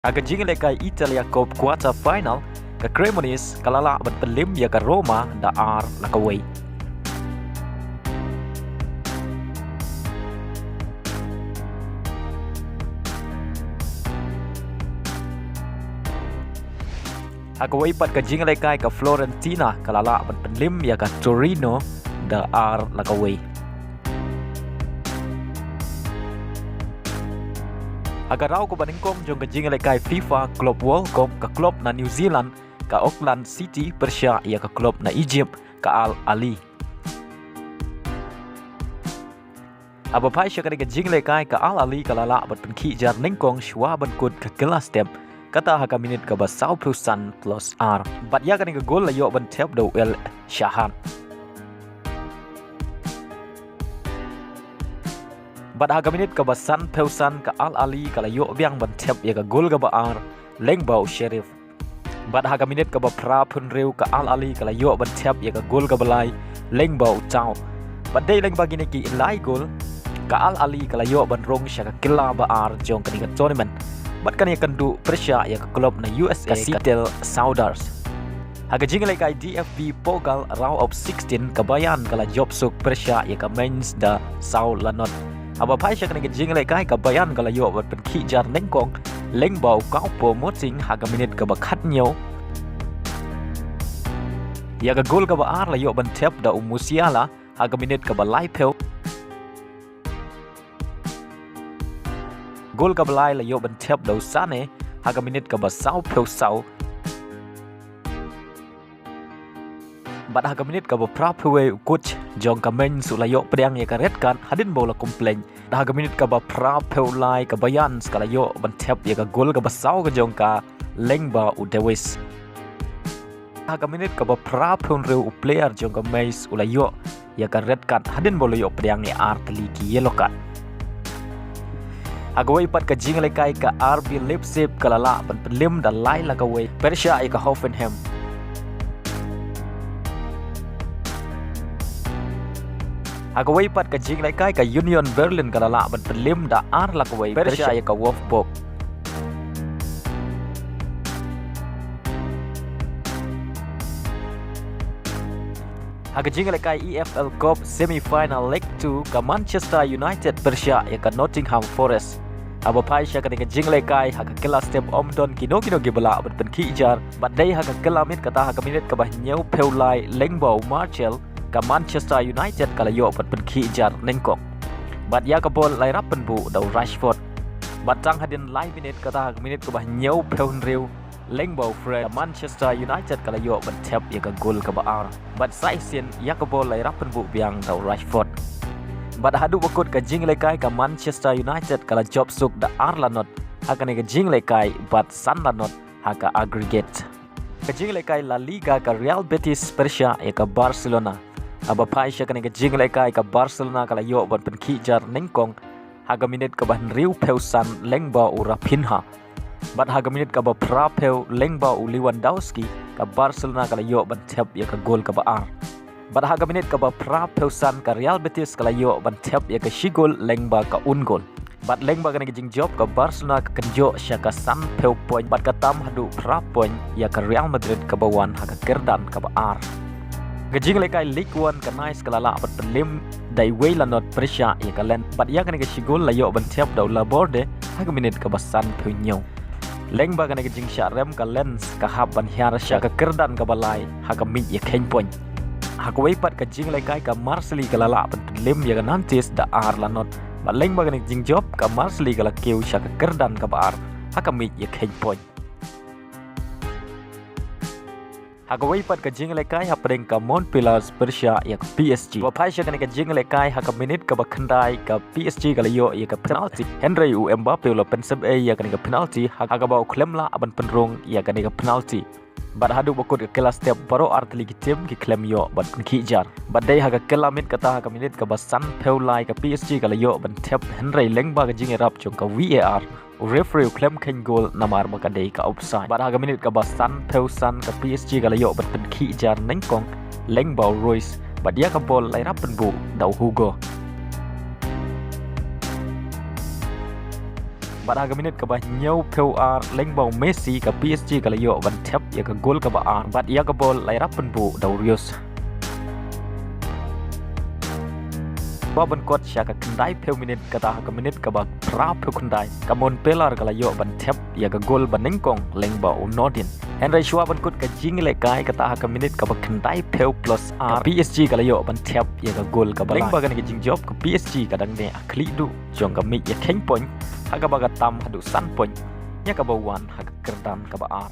Aga jing lekai Italia Cup quarter final ka Cremonese kalala ban pelim ya ka Roma da ar lakaway. Agaway pat ka jing lekai ka Florentina kalala ban pelim ya ka Torino da ar lakaway. Agarau ko baningkong jong ka jing lekai FIFA Club World Cup ka club na New Zealand ka Auckland City Persia ya ka club na Egypt ka Al Ali. Abapai siya ka jing lekai ka Al Ali kalala ban penki jar ningkong shwa ban kud ka kelas step kata haka minit ka ba 90% plus R. Bat ya ka gol layo ban Thep do El Shahan. Bat haga minit ka basan peusan ka Al Ali kala yo Biang ban Thep ya ka gol ka ba ar lengbau Sheriff. Bat haga minit ka ba pra pun reu ka Al Ali kala yo ban Thep ya ka gol ka balai lengbau Chao. Bat dei leng bagi ki ilai gol ka Al Ali kala yo ban rong sya ka kila ba ar jong ka tournament. Bat kan ya kandu Persia ya ka club na USA ka Seattle Sounders. Haga jingle kai DFB Pogal round of 16 kabayan kala job suk Persia ya ka Mainz da Sau Lanot. Abapai siya kanang jingle kai kabayan kala yo bat penki jar nengkong lengbau kau promoting haga minit ka bakat nyo. Ya ka gol ka ba ar la yo ban Thep da Musiala haga minit ka ba laipel. Gol ka balai la yo ban Thep da Sane haga minit ka ba sau peu sau. Bat haga minit ka ba prapewe coach jong ka men su la yo Biang ya ka red card hadin bola komplain. Da haga minit ka ba prapew lai ka bayan skala yo ban Thep ya ka gol ka ba sau ka jong ka lengba u Dewis. Haga minit ka ba prapew reu player jong ka mais u la yo ya ka red card hadin bola yo Biang ya ar ligi yellow card. Agaway pat ka jingle kai ka RB Leipzig kalala ban pelim da lai la kaway Persia ay ka Hoffenheim. Agaway pat ka jingle kai ka Union Berlin kalala ban pelim da ar la kaway Persia ay ka Wolfsburg. Haga jingle kai EFL Cup semi-final leg 2 ka Manchester United Persia ya ka Nottingham Forest. Abapai siya ka jingle kai haga kila step omdon kino gibala ban penki jar bat dai haga kila mit kata haga minit ka bah nyau peulai lengbau Martial ka Manchester United kala yo ban penki jar nengkong. Bat ya ka bol lai rap penbu dau Rashford. Batang hadin lai minit kata haga minit ka bah nyau peunreu lengbau Fred Manchester United kala yo ban Thep ya ka gol ka ba ar. Bat sai sin ya ka bol lai rap penbu Biang dau Rashford. Bat hadu bakut ka jingle kai ka Manchester United kala job suk da Arlanot akan ka jingle kai bat Sanlanot haka aggregate. Ka jingle kai La Liga ka Real Betis Persia ya ka Barcelona. Abapai siya ka jingle kai ka Barcelona kala yo ban penki jar nengkong haga minit ka ban riu peusan lengba u Raphinha. Bat haga minit ka ba prapeu lengba u Lewandowski ka Barcelona kala yo ban Thep ya ka gol ka ba ar. Bat haga minit ka ba prapeusan ka Real Betis kala yo ban Thep ya ka shigol lengba ka ungol. Bat lengba ka jing job ka Barcelona ka kenjo siya ka san peu point bat ka tam hadu pra point ya ka Real Madrid ka bawan haga kerdan ka ba ar. Gajing lekay League 1 ka nice kalala bat pelim dai Waylanot Persia ya ka len bat ya ka shigol layo ban Thep daw laborde haga minit ka ba san peu nyo. Lengba ka jing sya rem ka lens ka hab ban hiar sya ka kerdan ka balai haga mit ya ken point. Hakaway pat ka jing lekay ka Marseille kalala ban pelim ya ka Nantes da ar lanot. Bat lengba ka jing job ka Marseille kala keu sya ka kerdan ka ba ar haga mit ya ken point. Hakaway pat ka jing lekay hapring ka Montpellier Persia ya ka PSG. Wapai siya ka jing lekay haka minit ka ba kandai ka PSG kala yo ya ka penalty. Henry u Mbappe lo penseb ya ka penalty haka ba uklemla aban penrong ya ka penalty. Bat hadu bakut ka kelas step baro art legitim ki klem yo bat ki jar. Bat dai haka kelamit kata haka minit ka ba san peulai ka PSG kala yo ban Thep Henry lengba ka jing rap jong ka VAR. Referee klem ken goal namar baka dai ka offside. Bat haga minit ka ba san peusan ka PSG kala yo bat penki jar nengkong lengbau Royce. Bat dia ka bol lai rap penbu dau Hugo. pada haga minit kaba nyau peu leng bau Messi ka PSG ka layo ban Thep ya ka gol kaba bat ya ka bol lai rapen bu Daurius ban kot sya ka kendai peu minit kata haga minit kaba pra peu kendai kamon pelar ka layo ban Thep ya ka gol ban nengkong leng bau Nodin Henry Shua ban kot ka jingle kai kata haga minit kaba kendai peu plus PSG ka layo ban Thep ya ka gol ka leng ba ka ni jing job ka PSG ka dang ne akli du jong ka mi ya keng poin haga baga tam hadu san poin nya ka bawan haga kerdan ka ba